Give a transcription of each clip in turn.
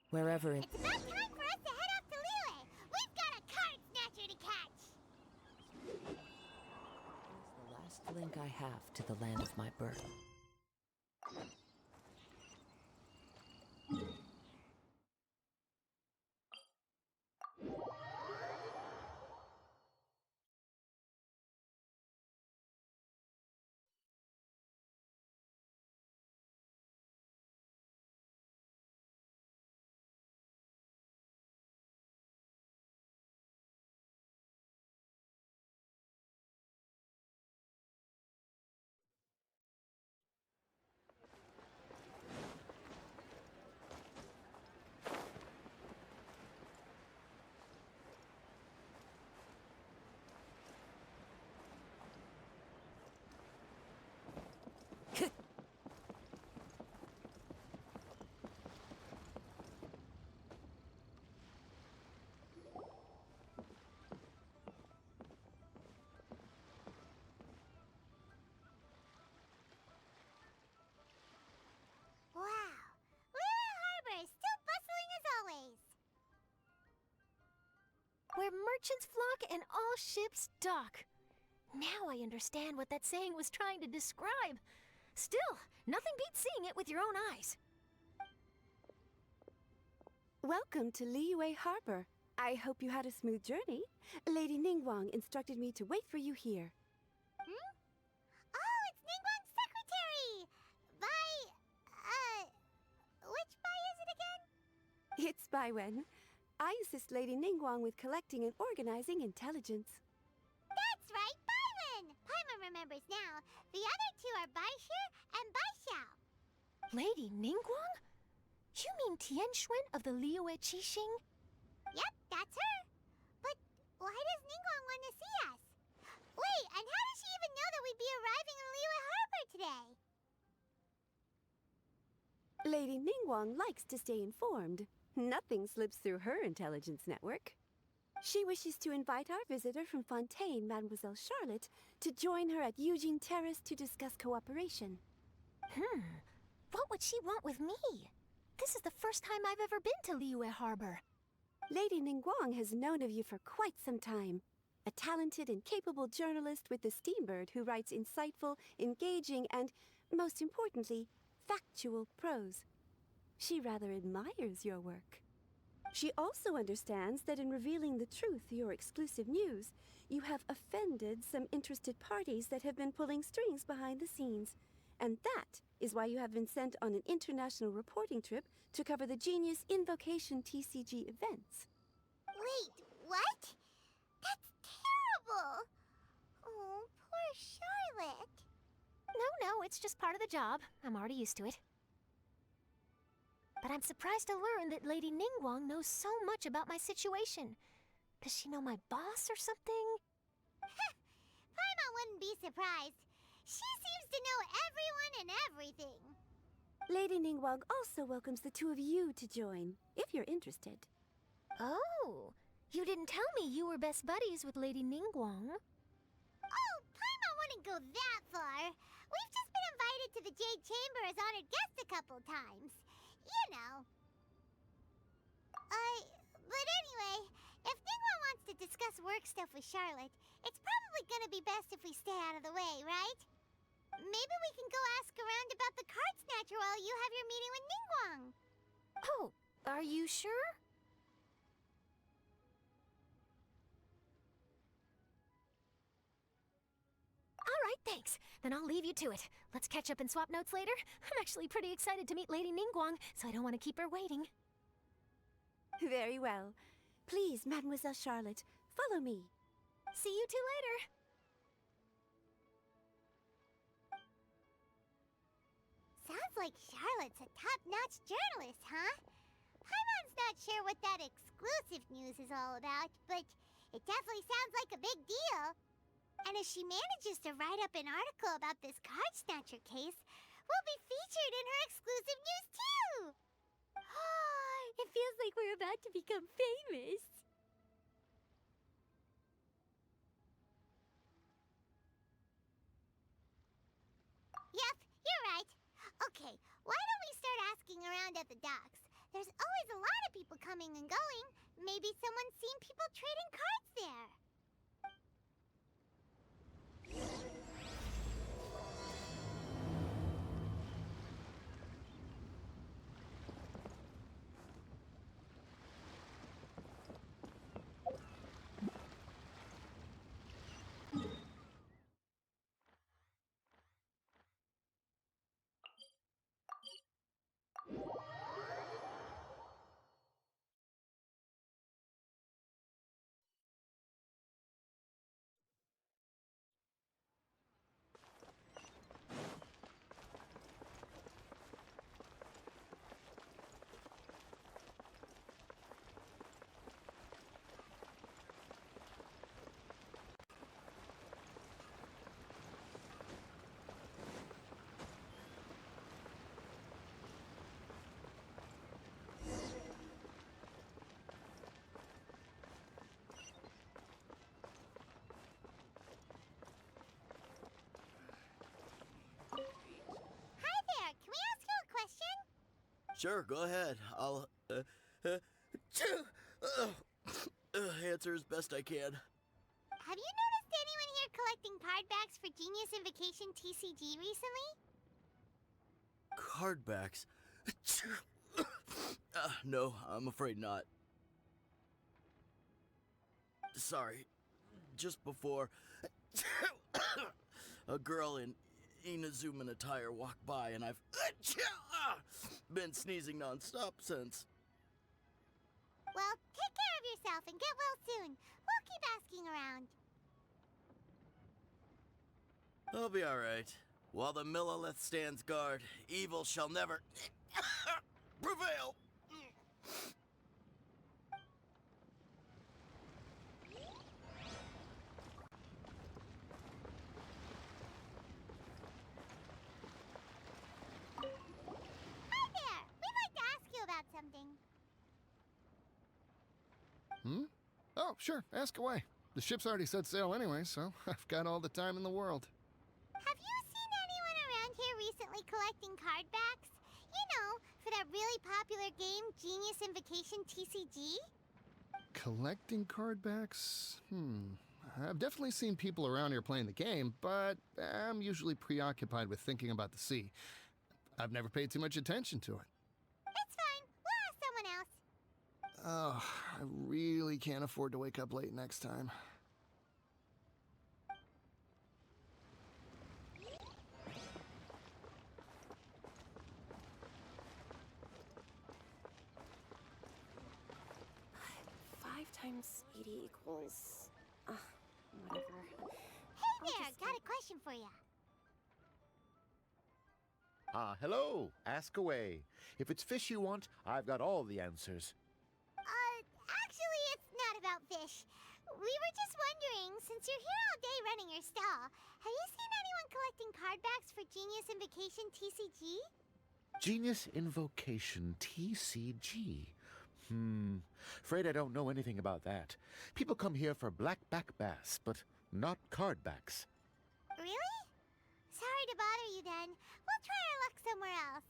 Wherever in... It's about time for us to head off to Liyue! We've got a card snatcher to catch! It's the last link I have to the land of my birth. Wow! Liyue Harbor is still bustling as always! Where merchants flock and all ships dock. Now I understand what that saying was trying to describe. Still, nothing beats seeing it with your own eyes. Welcome to Liyue Harbor. I hope you had a smooth journey. Lady Ningguang instructed me to wait for you here. Hmm? Oh, it's Ningguang's secretary! Which Bai is it again? It's Baiwen. I assist Lady Ningguang with collecting and organizing intelligence. That's right, Baiwen! Paimon remembers now. The other two are Baishu and Baishao. Lady Ningguang? You mean Tianxuan of the Liyue Qixing? Yep, that's her. But why does Ningguang want to see us? Wait, and how does she even know that we'd be arriving in Liyue Harbor today? Lady Ningguang likes to stay informed. Nothing slips through her intelligence network. She wishes to invite our visitor from Fontaine, Mademoiselle Charlotte, to join her at Eugene Terrace to discuss cooperation. What would she want with me? This is the first time I've ever been to Liyue Harbor. Lady Ningguang has known of you for quite some time. A talented and capable journalist with the Steambird who writes insightful, engaging, and, most importantly, factual prose. She rather admires your work. She also understands that in revealing the truth, your exclusive news, you have offended some interested parties that have been pulling strings behind the scenes. And that is why you have been sent on an international reporting trip to cover the Genius Invocation TCG events. Wait, what? That's terrible! Oh, poor Charlotte. No, it's just part of the job. I'm already used to it. But I'm surprised to learn that Lady Ningguang knows so much about my situation. Does she know my boss or something? Paimon wouldn't be surprised. She seems to know everyone and everything. Lady Ningguang also welcomes the two of you to join, if you're interested. Oh, you didn't tell me you were best buddies with Lady Ningguang. Oh, Paimon wouldn't go that far. We've just been invited to the Jade Chamber as honored guests a couple times. You know. But anyway, if Ningguang wants to discuss work stuff with Charlotte, it's probably gonna be best if we stay out of the way, right? Maybe we can go ask around about the card snatcher while you have your meeting with Ningguang. Oh, are you sure? All right, thanks. Then I'll leave you to it. Let's catch up and swap notes later. I'm actually pretty excited to meet Lady Ningguang, so I don't want to keep her waiting. Very well. Please, Mademoiselle Charlotte, follow me. See you two later. Sounds like Charlotte's a top-notch journalist, huh? Paimon's not sure what that exclusive news is all about, but it definitely sounds like a big deal. And if she manages to write up an article about this card snatcher case, we'll be featured in her exclusive news too! It feels like we're about to become famous. Yep, you're right. Okay, why don't we start asking around at the docks? There's always a lot of people coming and going. Maybe someone's seen people trading cards there. Hi there, can we ask you a question? Sure, go ahead. I'll answer as best I can. Have you noticed anyone here collecting card backs for Genius Invocation TCG recently? Card backs? No, I'm afraid not. Sorry. Just before, a girl in Inazuman attire walked by, and I've been sneezing nonstop since. Well, take care of yourself and get well soon. We'll keep asking around. I'll be alright. While the Millilith stands guard, evil shall never prevail. Hi there! We'd like to ask you about something. Oh, sure, ask away. The ship's already set sail anyway, so I've got all the time in the world. Have you seen anyone around here recently collecting card backs? You know, for that really popular game, Genius Invocation TCG? Collecting card backs? I've definitely seen people around here playing the game, but I'm usually preoccupied with thinking about the sea. I've never paid too much attention to it. It's fine. We'll ask someone else. Oh, I really can't afford to wake up late next time. Five times 80 equals... whatever. Hey there, got a question for you. Hello. Ask away. If it's fish you want, I've got all the answers. Actually, it's not about fish. We were just wondering, since you're here all day running your stall, have you seen anyone collecting card backs for Genius Invocation TCG? Genius Invocation TCG. Afraid I don't know anything about that. People come here for blackback bass, but not card backs. Really? Sorry to bother you then. We'll try our luck somewhere else.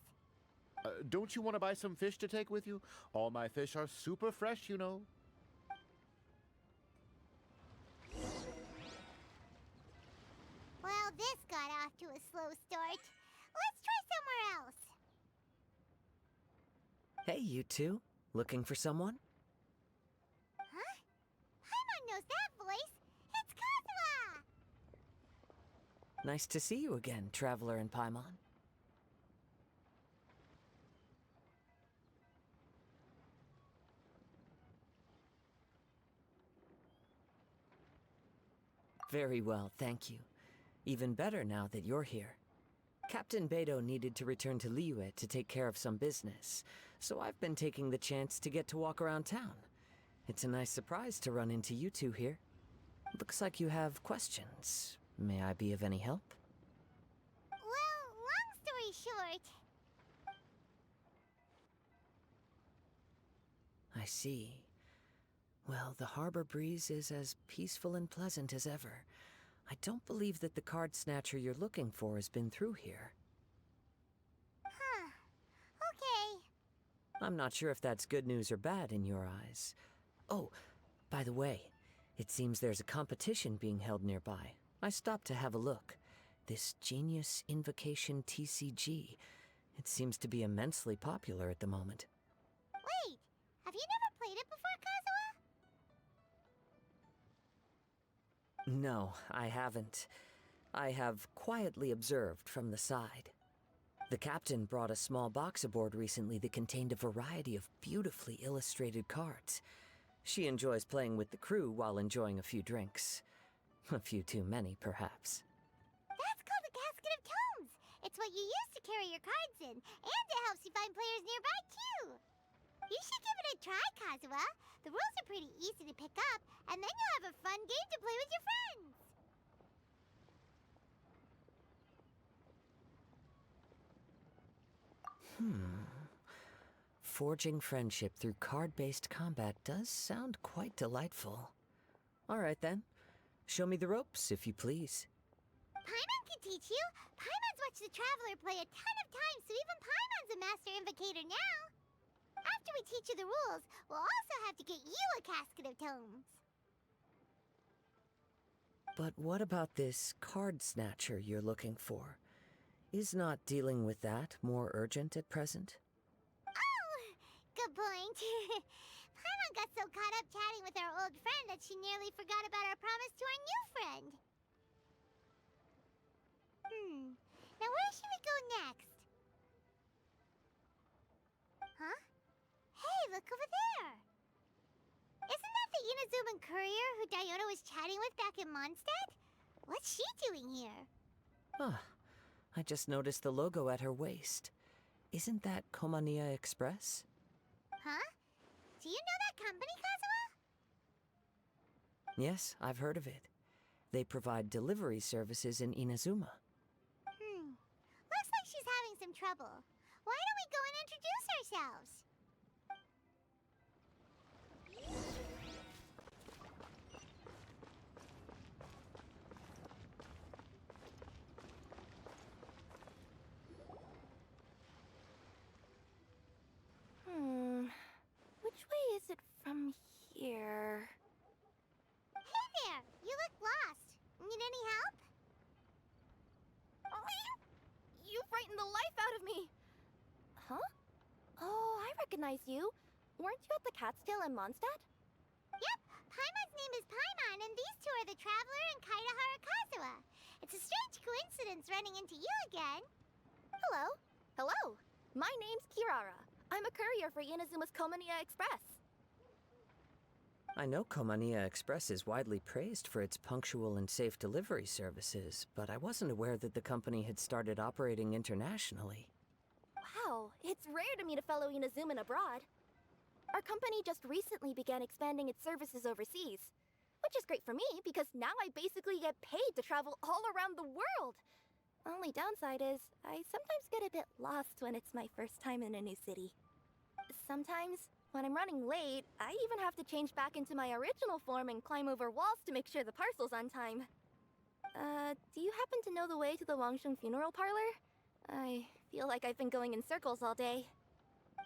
Don't you want to buy some fish to take with you? All my fish are super fresh, you know. Well, this got off to a slow start. Let's try somewhere else. Hey, you two. Looking for someone? Huh? Paimon knows that voice. It's Kozua! Nice to see you again, Traveler and Paimon. Very well, thank you. Even better now that you're here. Captain Beidou needed to return to Liyue to take care of some business, so I've been taking the chance to get to walk around town. It's a nice surprise to run into you two here. Looks like you have questions. May I be of any help? Well, long story short, I see. Well, the harbor breeze is as peaceful and pleasant as ever. I don't believe that the card snatcher you're looking for has been through here. huh. Okay. I'm not sure if that's good news or bad in your eyes. Oh, by the way, it seems there's a competition being held nearby. I stopped to have a look. This Genius Invocation TCG. It seems to be immensely popular at the moment. Wait, have you never played it before, Kazuha? No, I haven't. I have quietly observed from the side. The captain brought a small box aboard recently that contained a variety of beautifully illustrated cards. She enjoys playing with the crew while enjoying a few drinks. A few too many, perhaps. That's called a casket of tomes. It's what you use to carry your cards in, and it helps you find players nearby, too. You should give it a try, Kazuha. The rules are pretty easy to pick up, and then you'll have a fun game to play with your friends. Forging friendship through card-based combat does sound quite delightful. All right, then. Show me the ropes, if you please. Paimon can teach you. Paimon's watched the Traveler play a ton of times, so even Paimon's a master invocator now. After we teach you the rules, we'll also have to get you a casket of tomes. But what about this card snatcher you're looking for? Is not dealing with that more urgent at present? Oh, good point. Paimon got so caught up chatting with our old friend that she nearly forgot about our promise to our new friend. Now where should we go next? Huh? Hey, look over there! Isn't that the Inazuman courier who Diona was chatting with back in Mondstadt? What's she doing here? Ah, I just noticed the logo at her waist. Isn't that Komania Express? Huh? Do you know that company, Kazuha? Yes, I've heard of it. They provide delivery services in Inazuma. Looks like she's having some trouble. Why don't we go and introduce ourselves? Which way is it from here? Hey there! You look lost. Need any help? You frightened the life out of me! Huh? Oh, I recognize you. Weren't you at the Cat's-Tail in Mondstadt? Yep, Paimon's name is Paimon, and these two are the Traveler and Kaidahara Kazuha. It's a strange coincidence running into you again. Hello. Hello. My name's Kirara. I'm a courier for Inazuma's Komania Express. I know Komania Express is widely praised for its punctual and safe delivery services, but I wasn't aware that the company had started operating internationally. Wow, it's rare to meet a fellow Inazuman abroad. Our company just recently began expanding its services overseas, which is great for me because now I basically get paid to travel all around the world. Only downside is I sometimes get a bit lost when it's my first time in a new city. Sometimes, when I'm running late, I even have to change back into my original form and climb over walls to make sure the parcel's on time. Do you happen to know the way to the Wangsheng funeral parlor? I feel like I've been going in circles all day.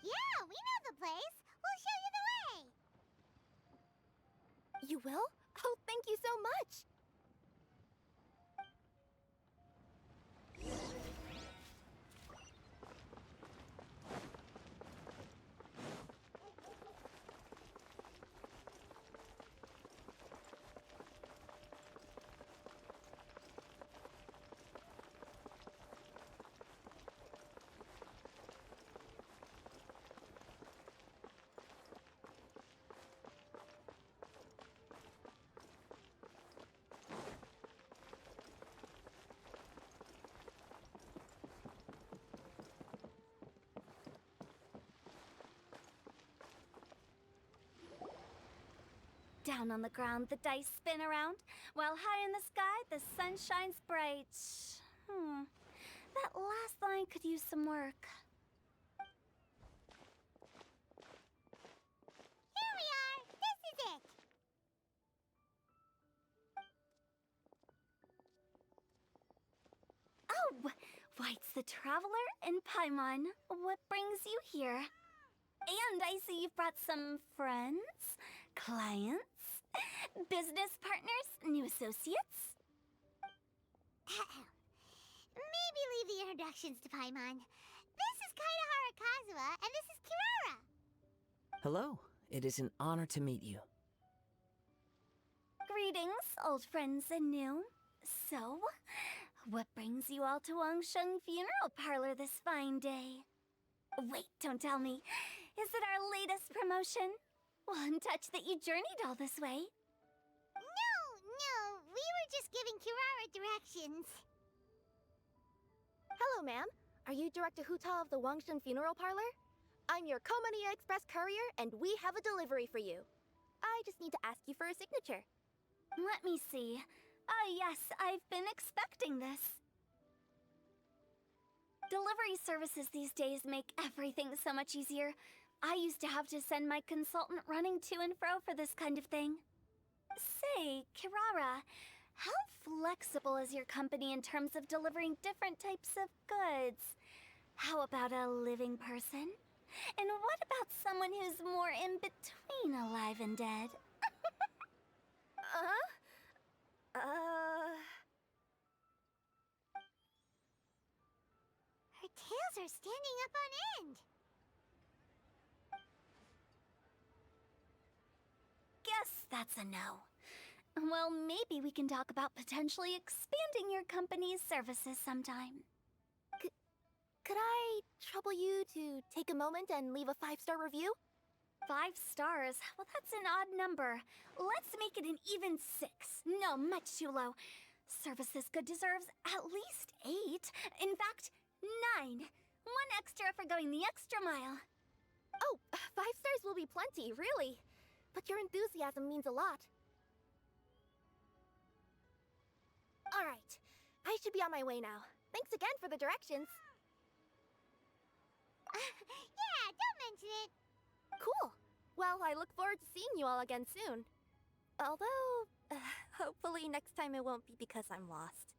Yeah, we know the place. We'll show you the way. You will? Oh, thank you so much! Down on the ground, the dice spin around, while high in the sky, the sun shines bright. That last line could use some work. Here we are. This is it. Oh, White's the Traveler and Paimon. What brings you here? And I see you've brought some friends, clients, business partners, new associates. Maybe leave the introductions to Paimon. This is Kaida Harakazuwa, and this is Kirara. Hello. It is an honor to meet you. Greetings, old friends and new. So, what brings you all to Wangsheng Funeral Parlor this fine day? Wait, don't tell me. Is it our latest promotion? Well, I'm touched that you journeyed all this way. No, we were just giving Kirara directions. Hello, ma'am. Are you Director Huta of the Wangshen Funeral Parlor? I'm your Komania Express courier, and we have a delivery for you. I just need to ask you for a signature. Let me see. Oh yes, I've been expecting this. Delivery services these days make everything so much easier. I used to have to send my consultant running to and fro for this kind of thing. Say, Kirara, how flexible is your company in terms of delivering different types of goods? How about a living person? And what about someone who's more in between alive and dead? Her tails are standing up on end. Guess that's a no. Well, maybe we can talk about potentially expanding your company's services sometime. Could I trouble you to take a moment and leave a 5-star review? 5 stars? Well, that's an odd number. Let's make it an even 6. No, much too low. Services Good deserves at least 8. In fact, 9. 1 extra for going the extra mile. Oh, 5 stars will be plenty, really. But your enthusiasm means a lot. All right, I should be on my way now. Thanks again for the directions. Yeah, don't mention it. Cool. Well, I look forward to seeing you all again soon. Although, hopefully next time it won't be because I'm lost.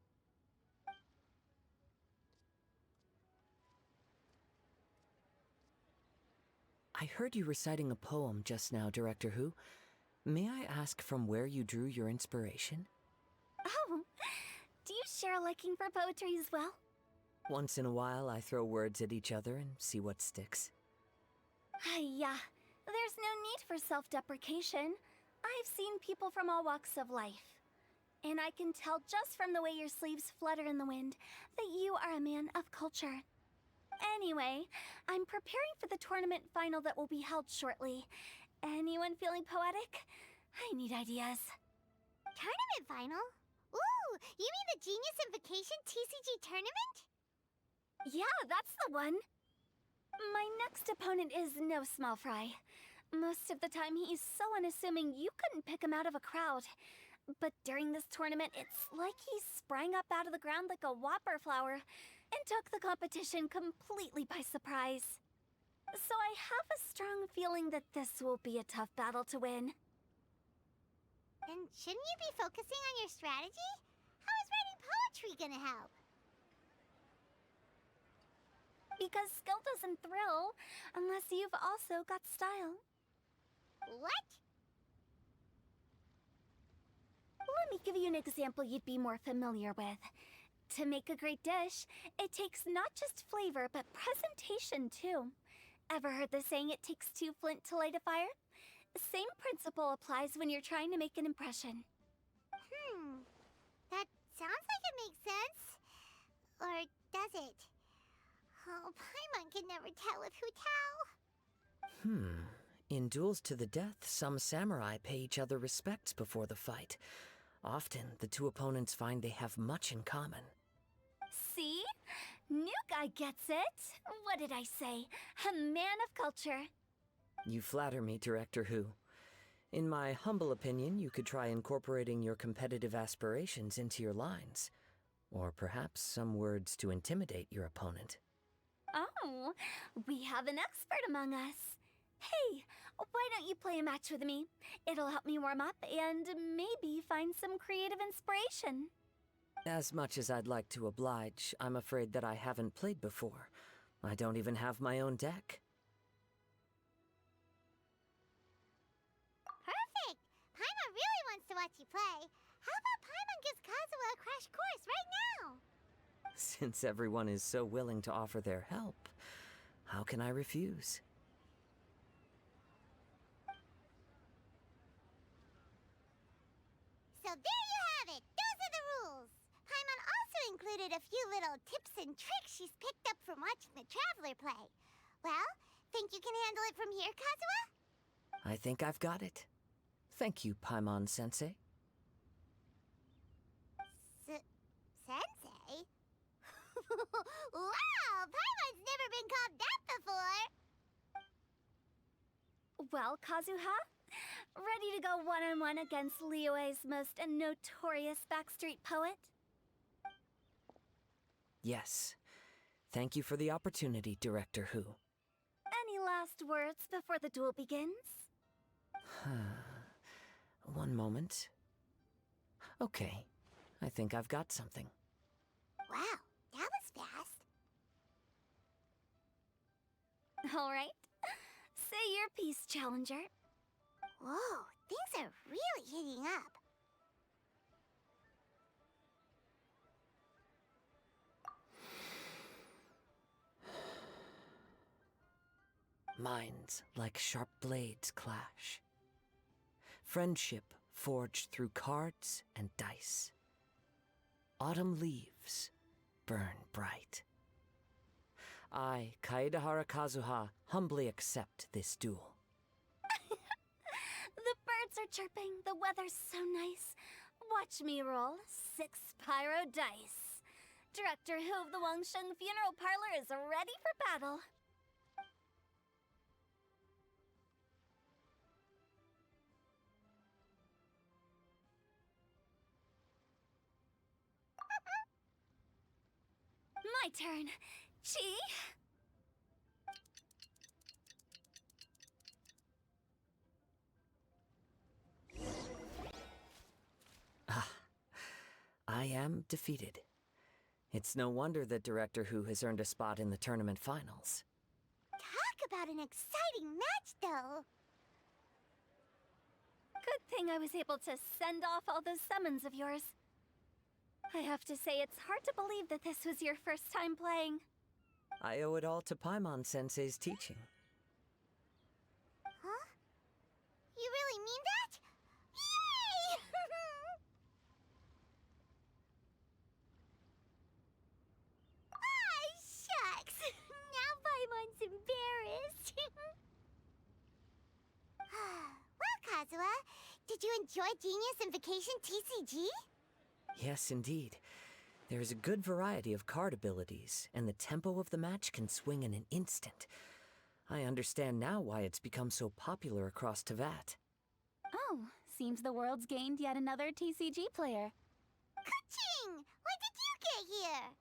I heard you reciting a poem just now, Director Who. May I ask from where you drew your inspiration? Oh, do you share a liking for poetry as well? Once in a while, I throw words at each other and see what sticks. Yeah, there's no need for self-deprecation. I've seen people from all walks of life. And I can tell just from the way your sleeves flutter in the wind that you are a man of culture. Anyway, I'm preparing for the tournament final that will be held shortly. Anyone feeling poetic? I need ideas. Tournament final? Ooh, you mean the Genius Invocation TCG tournament? Yeah, that's the one. My next opponent is no small fry. Most of the time he's so unassuming you couldn't pick him out of a crowd. But during this tournament, it's like he sprang up out of the ground like a whopper flower and took the competition completely by surprise. So I have a strong feeling that this will be a tough battle to win. Then shouldn't you be focusing on your strategy? How is writing poetry gonna help? Because skill doesn't thrill unless you've also got style. What? Let me give you an example you'd be more familiar with. To make a great dish, it takes not just flavor, but presentation too. Ever heard the saying, it takes 2 flint to light a fire? Same principle applies when you're trying to make an impression. That sounds like it makes sense. Or does it? Oh, Paimon can never tell with Hu Tao. In duels to the death, some samurai pay each other respects before the fight. Often, the two opponents find they have much in common. See? New guy gets it. What did I say? A man of culture. You flatter me, Director Who. In my humble opinion, you could try incorporating your competitive aspirations into your lines. Or perhaps some words to intimidate your opponent. Oh, we have an expert among us. Hey, why don't you play a match with me? It'll help me warm up and maybe find some creative inspiration. As much as I'd like to oblige, I'm afraid that I haven't played before. I don't even have my own deck. watch you play. How about Paimon gives Kazuha a crash course right now? Since everyone is so willing to offer their help, how can I refuse? So there you have it. Those are the rules. Paimon also included a few little tips and tricks she's picked up from watching the Traveler play. Well, think you can handle it from here, Kazuha? I think I've got it. Thank you, Paimon-sensei. Sensei? Wow! Paimon's never been called that before! Well, Kazuha? Ready to go one-on-one against Liyue's most notorious backstreet poet? Yes. Thank you for the opportunity, Director Who. Any last words before the duel begins? One moment. Okay. I think I've got something. Wow, that was fast. All right. Say your piece, Challenger. Whoa, things are really heating up. Minds like sharp blades clash. Friendship forged through cards and dice. Autumn leaves burn bright. I, Kaedehara Kazuha, humbly accept this duel. The birds are chirping, the weather's so nice. Watch me roll 6 pyro dice. Director Hu of the Wangsheng Funeral Parlor is ready for battle. My turn. Chi? I am defeated. It's no wonder that Director Who has earned a spot in the tournament finals. Talk about an exciting match, though. Good thing I was able to send off all those summons of yours. I have to say, it's hard to believe that this was your first time playing. I owe it all to Paimon-sensei's teaching. Huh? You really mean that? Yay! Ah, shucks! Now Paimon's embarrassed. Well, Kazuha, did you enjoy Genius Invocation TCG? Yes, indeed. There is a good variety of card abilities, and the tempo of the match can swing in an instant. I understand now why it's become so popular across Teyvat. Oh, seems the world's gained yet another TCG player. Ka-ching! When did you get here?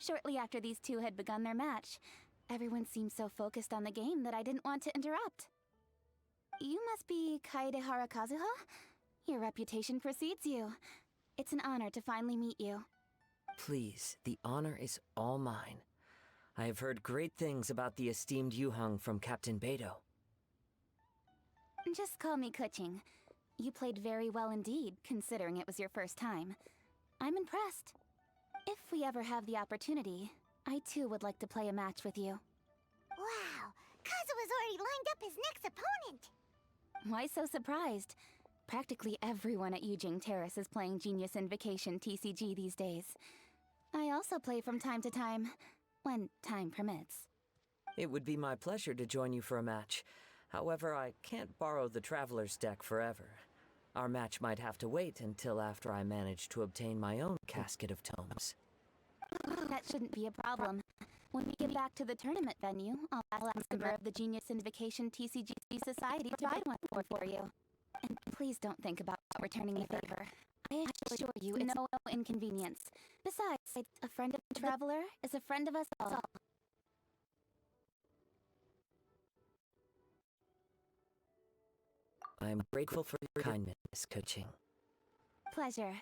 Shortly after these two had begun their match, everyone seemed so focused on the game that I didn't want to interrupt. You must be Kaedehara Kazuha? Your reputation precedes you. It's an honor to finally meet you. Please, the honor is all mine. I have heard great things about the esteemed Yuheng from Captain Beidou. Just call me Kuching. You played very well indeed, considering it was your first time. I'm impressed. If we ever have the opportunity, I too would like to play a match with you. Wow, Kazuha's already lined up his next opponent. Why so surprised? Practically everyone at Yujing Terrace is playing Genius Invocation TCG these days. I also play from time to time, when time permits. It would be my pleasure to join you for a match. However, I can't borrow the Traveler's deck forever. Our match might have to wait until after I manage to obtain my own casket of tomes. That shouldn't be a problem. When we get back to the tournament venue, I'll ask a member of the Genius Invocation TCG Society to buy one for you. And please don't think about returning the favor. I assure you it's no inconvenience. Besides, a friend of the Traveler is a friend of us all. I'm grateful for your kindness, Kuching. Pleasure.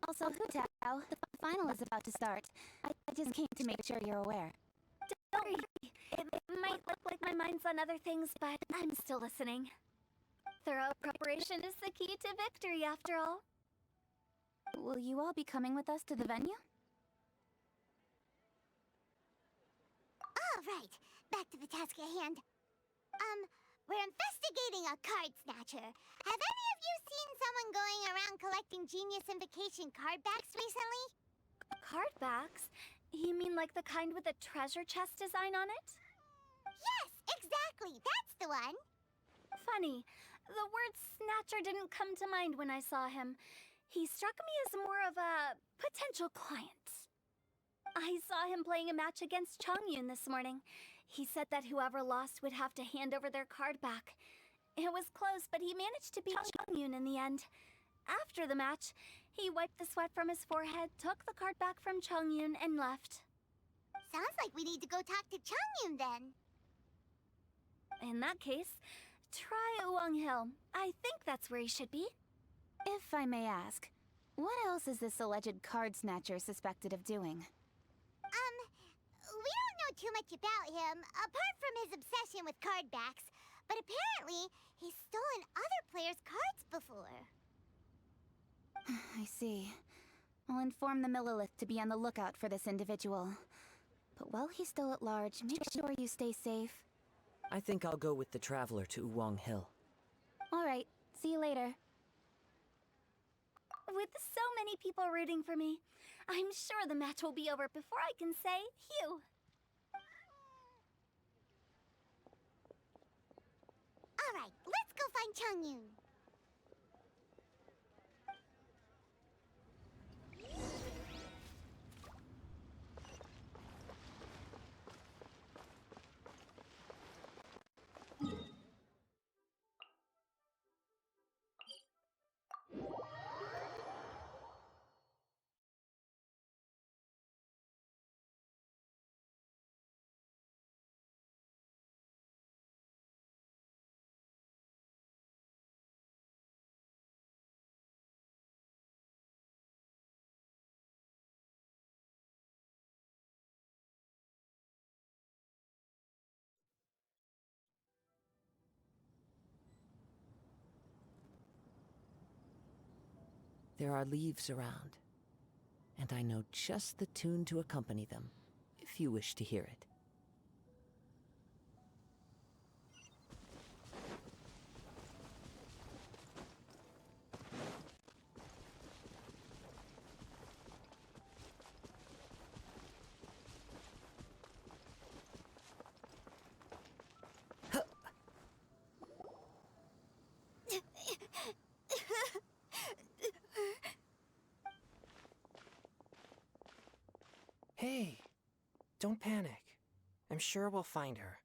Also, Hutao, the final is about to start. I just came to make sure you're aware. Don't worry. It might look like my mind's on other things, but I'm still listening. Thorough preparation is the key to victory, after all. Will you all be coming with us to the venue? All right, back to the task at hand. We're investigating a card snatcher. Have any of you seen someone going around collecting Genius Invocation card backs recently? Card backs? You mean like the kind with a treasure chest design on it? Yes, exactly. That's the one. Funny, the word snatcher didn't come to mind when I saw him. He struck me as more of a potential client. I saw him playing a match against Chongyun this morning. He said that whoever lost would have to hand over their card back. It was close, but he managed to beat Chongyun in the end. After the match, he wiped the sweat from his forehead, took the card back from Chongyun, and left. Sounds like we need to go talk to Chongyun then. In that case, try Uwang Hill. I think that's where he should be. If I may ask, what else is this alleged card snatcher suspected of doing? We don't know too much about him, apart from his obsession with card backs. But apparently, he's stolen other players' cards before. I see. I'll inform the Millilith to be on the lookout for this individual. But while he's still at large, make sure you stay safe. I think I'll go with the Traveler to Uwang Hill. All right, see you later. With so many people rooting for me, I'm sure the match will be over before I can say phew. All right, let's go find Chongyun. There are leaves around, and I know just the tune to accompany them, if you wish to hear it. Hey, don't panic. I'm sure we'll find her.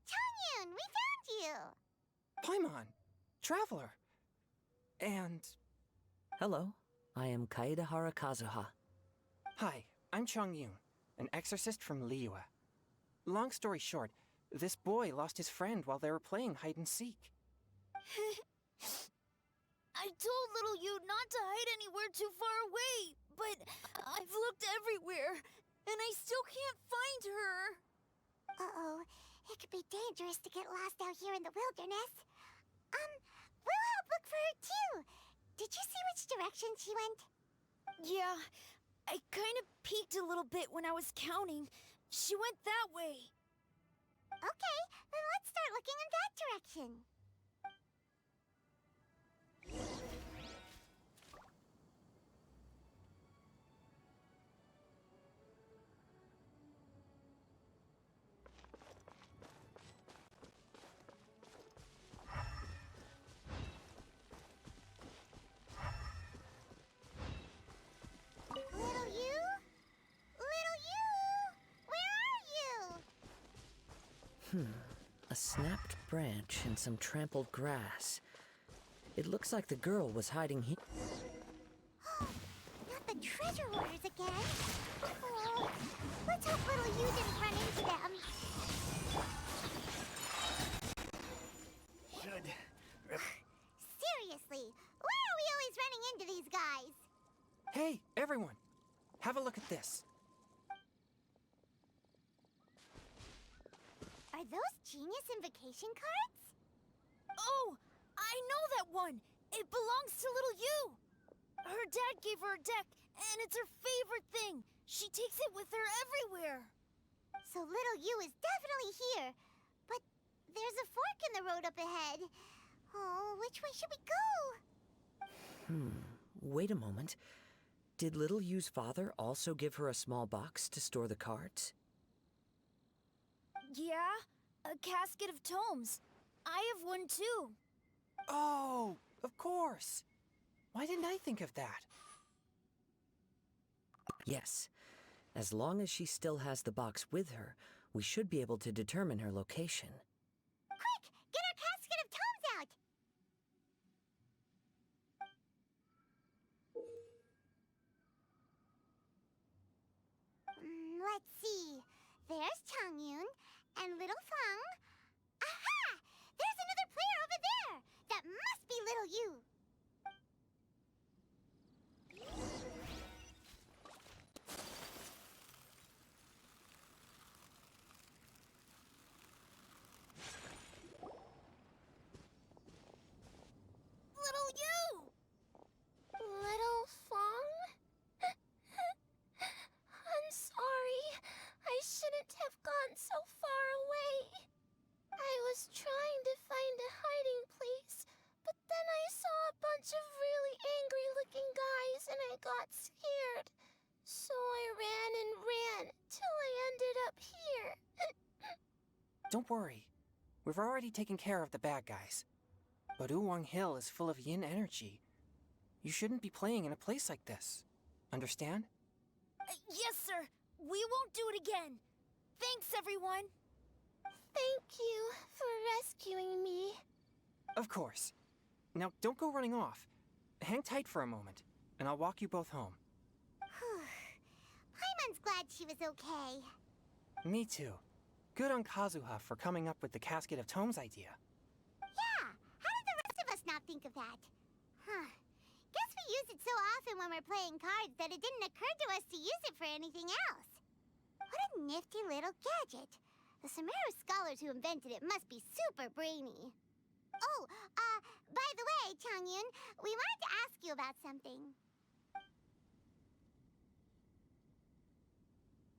Chongyun, we found you! Paimon, Traveler, and... Hello, I am Kaedahara Kazuha. Hi, I'm Chongyun, an exorcist from Liyue. Long story short, this boy lost his friend while they were playing hide-and-seek. I told little you not to hide anywhere too far away, but I've looked everywhere, and I still can't find her. Uh-oh, it could be dangerous to get lost out here in the wilderness. We'll help look for her too. Did you see which direction she went? Yeah, I kind of peeked a little bit when I was counting. She went that way. Okay, then let's start looking in that direction. Little you? Little you? Where are you? A snapped branch and some trampled grass. It looks like the girl was hiding here. Not the treasure hoarders again. Oh, let's hope little you didn't run into them. Seriously, why are we always running into these guys? Hey, everyone! Have a look at this. Are those Genius Invocation cards? Oh, I know that one! It belongs to little you! Her dad gave her a deck, and it's her favorite thing. She takes it with her everywhere. So little you is definitely here. But there's a fork in the road up ahead. Oh, which way should we go? Wait a moment. Did Little Yu's father also give her a small box to store the cards? Yeah? A casket of tomes. I have one too. Oh, of course. Why didn't I think of that? Yes. As long as she still has the box with her, we should be able to determine her location. Quick! Get our casket of tomes out! Let's see. There's Changyun and Little Fang. Aha! There's another player over there! That must be Little You. Little you! Little Fong? I'm sorry. I shouldn't have gone so far away. I was trying to find a hiding place, but then I saw a bunch of really angry-looking guys and I got scared. So I ran and ran till I ended up here. Don't worry. We've already taken care of the bad guys. But Uwang Hill is full of yin energy. You shouldn't be playing in a place like this. Understand? Yes, sir. We won't do it again. Thanks, everyone. Thank you for rescuing me. Of course. Now, don't go running off. Hang tight for a moment, and I'll walk you both home. Paimon's glad she was okay. Me too. Good on Kazuha for coming up with the Casket of Tomes idea. Yeah, how did the rest of us not think of that? Huh. Guess we use it so often when we're playing cards that it didn't occur to us to use it for anything else. What a nifty little gadget. The Sumeru scholars who invented it must be super brainy. Oh, by the way, Changyun, we wanted to ask you about something.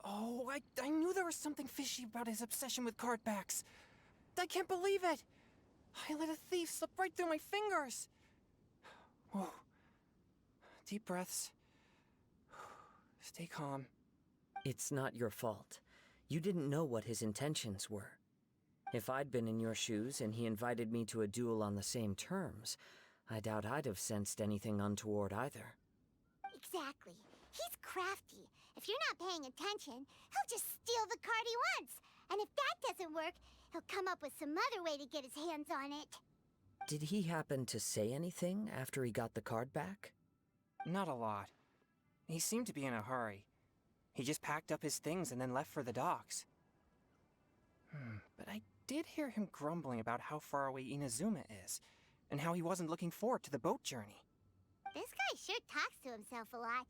Oh, I knew there was something fishy about his obsession with card backs. I can't believe it! I let a thief slip right through my fingers! Whoa. Deep breaths. Stay calm. It's not your fault. You didn't know what his intentions were. If I'd been in your shoes and he invited me to a duel on the same terms, I doubt I'd have sensed anything untoward either. Exactly. He's crafty. If you're not paying attention, he'll just steal the card he wants. And if that doesn't work, he'll come up with some other way to get his hands on it. Did he happen to say anything after he got the card back? Not a lot. He seemed to be in a hurry. He just packed up his things and then left for the docks. But I did hear him grumbling about how far away Inazuma is, and how he wasn't looking forward to the boat journey. This guy sure talks to himself a lot.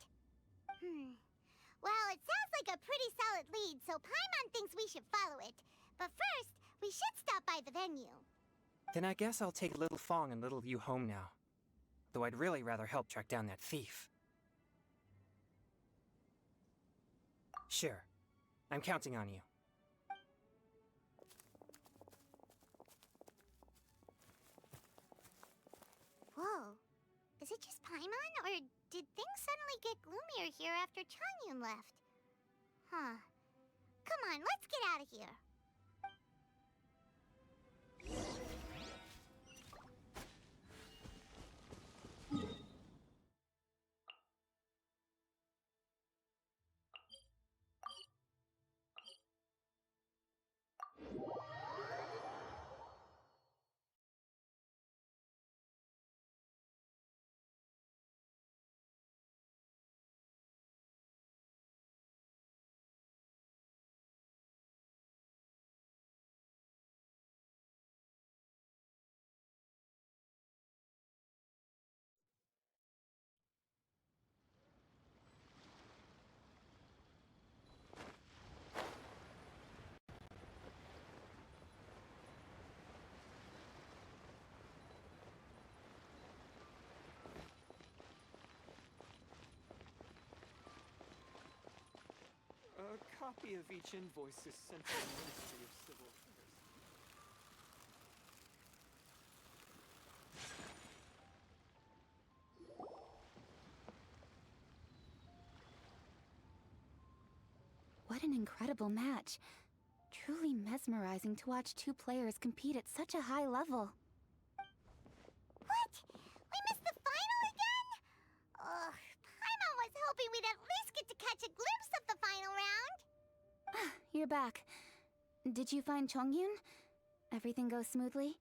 Well, it sounds like a pretty solid lead, so Paimon thinks we should follow it. But first, we should stop by the venue. Then I guess I'll take Little Fong and Little Yu home now. Though I'd really rather help track down that thief. Sure. I'm counting on you. Whoa. Is it just Paimon, or did things suddenly get gloomier here after Changyun left? Huh. Come on, let's get out of here. copy of each invoice is sent to the Ministry of Civil Affairs. What an incredible match. Truly mesmerizing to watch two players compete at such a high level. What? We missed the final again? Ugh, Paimon was hoping we'd at least get to catch a glimpse of the final round. You're back. Did you find Chongyun? Everything go smoothly?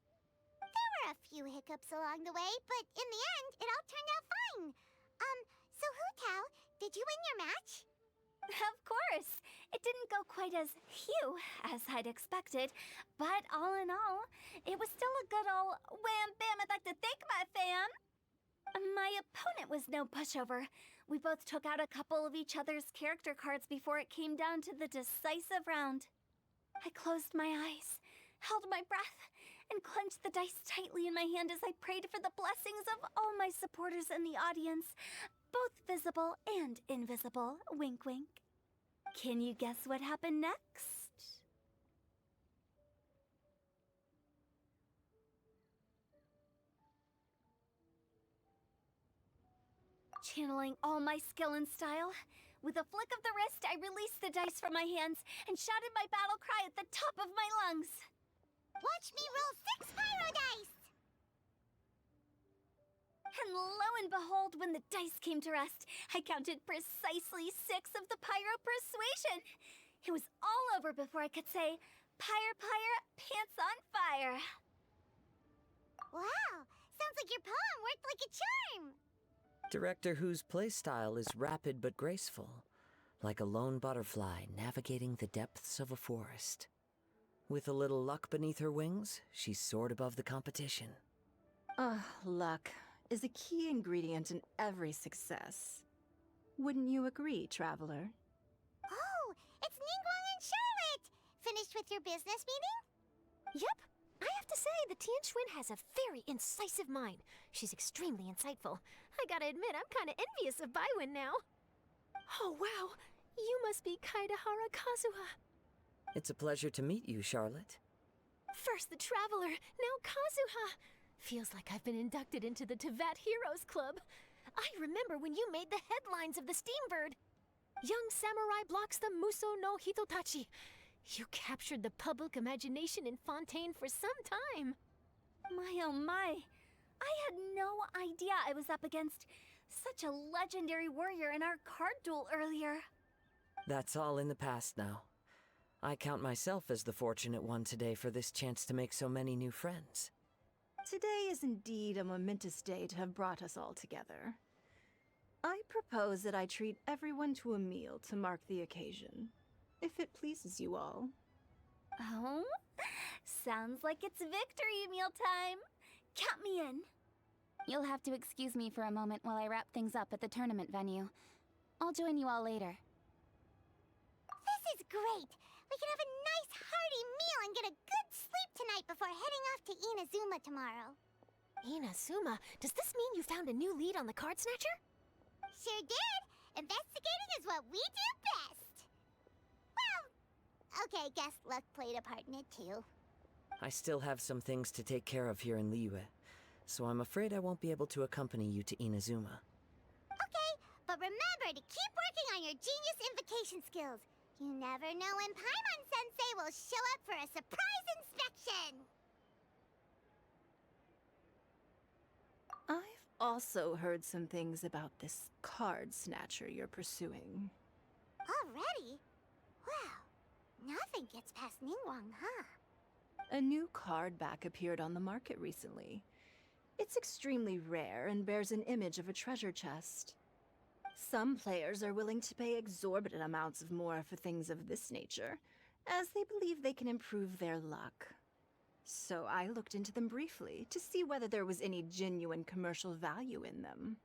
There were a few hiccups along the way, but in the end, it all turned out fine. So Hu Tao, did you win your match? Of course! It didn't go quite as phew as I'd expected, but all in all, it was still a good ol' wham bam I'd like to thank my fam! My opponent was no pushover. We both took out a couple of each other's character cards before it came down to the decisive round. I closed my eyes, held my breath, and clenched the dice tightly in my hand as I prayed for the blessings of all my supporters in the audience, both visible and invisible. Wink, wink. Can you guess what happened next? Channeling all my skill and style, with a flick of the wrist, I released the dice from my hands and shouted my battle cry at the top of my lungs. Watch me roll 6 pyro dice! And lo and behold, when the dice came to rest, I counted precisely 6 of the pyro persuasion. It was all over before I could say, "Pyre, pyre, pants on fire." Wow, sounds like your poem worked like a charm. Director Who's playstyle is rapid but graceful, like a lone butterfly navigating the depths of a forest. With a little luck beneath her wings, she soared above the competition. Luck is a key ingredient in every success. Wouldn't you agree, Traveler? Oh, it's Ningguang and Charlotte! Finished with your business meeting? Yep. I have to say, the Tianquan has a very incisive mind. She's extremely insightful. I gotta admit, I'm kinda envious of Baiwen now. Oh, wow. You must be Kaidahara Kazuha. It's a pleasure to meet you, Charlotte. First the Traveler, now Kazuha. Feels like I've been inducted into the Tevat Heroes Club. I remember when you made the headlines of the Steambird. Young samurai blocks the Muso no Hitotachi. You captured the public imagination in Fontaine for some time. My oh my. I had no idea I was up against such a legendary warrior in our card duel earlier. That's all in the past now. I count myself as the fortunate one today for this chance to make so many new friends. Today is indeed a momentous day to have brought us all together. I propose that I treat everyone to a meal to mark the occasion, if it pleases you all. Oh? Sounds like it's victory meal time. Count me in. You'll have to excuse me for a moment while I wrap things up at the tournament venue. I'll join you all later. This is great! We can have a nice hearty meal and get a good sleep tonight before heading off to Inazuma tomorrow. Inazuma? Does this mean you found a new lead on the Card Snatcher? Sure did! Investigating is what we do best! Well, okay, guess luck played a part in it too. I still have some things to take care of here in Liyue, so I'm afraid I won't be able to accompany you to Inazuma. Okay, but remember to keep working on your genius invocation skills. You never know when Paimon-sensei will show up for a surprise inspection! I've also heard some things about this card snatcher you're pursuing. Already? Wow, nothing gets past Ningguang, huh? A new card back appeared on the market recently. It's extremely rare and bears an image of a treasure chest. Some players are willing to pay exorbitant amounts of more for things of this nature, as they believe they can improve their luck. So I looked into them briefly to see whether there was any genuine commercial value in them.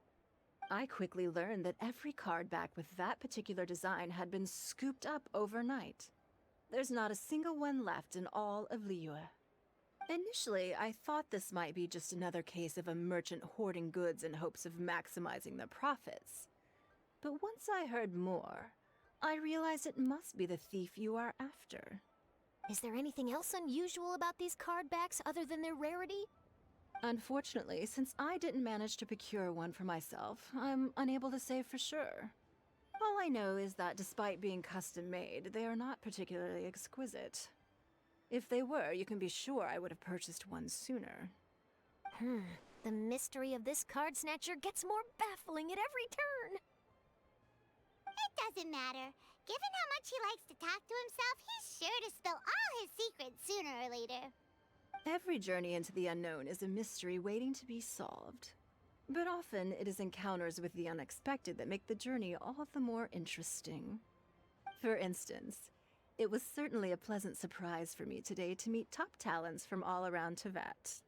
I quickly learned that every card back with that particular design had been scooped up overnight. There's not a single one left in all of Liyue. Initially, I thought this might be just another case of a merchant hoarding goods in hopes of maximizing their profits. But once I heard more, I realize it must be the thief you are after. Is there anything else unusual about these card backs other than their rarity? Unfortunately, since I didn't manage to procure one for myself, I'm unable to say for sure. All I know is that despite being custom-made, they are not particularly exquisite. If they were, you can be sure I would have purchased one sooner. The mystery of this card snatcher gets more baffling at every turn. It doesn't matter. Given how much he likes to talk to himself, he's sure to spill all his secrets sooner or later. Every journey into the unknown is a mystery waiting to be solved. But often it is encounters with the unexpected that make the journey all the more interesting. For instance, it was certainly a pleasant surprise for me today to meet top talents from all around Teyvat.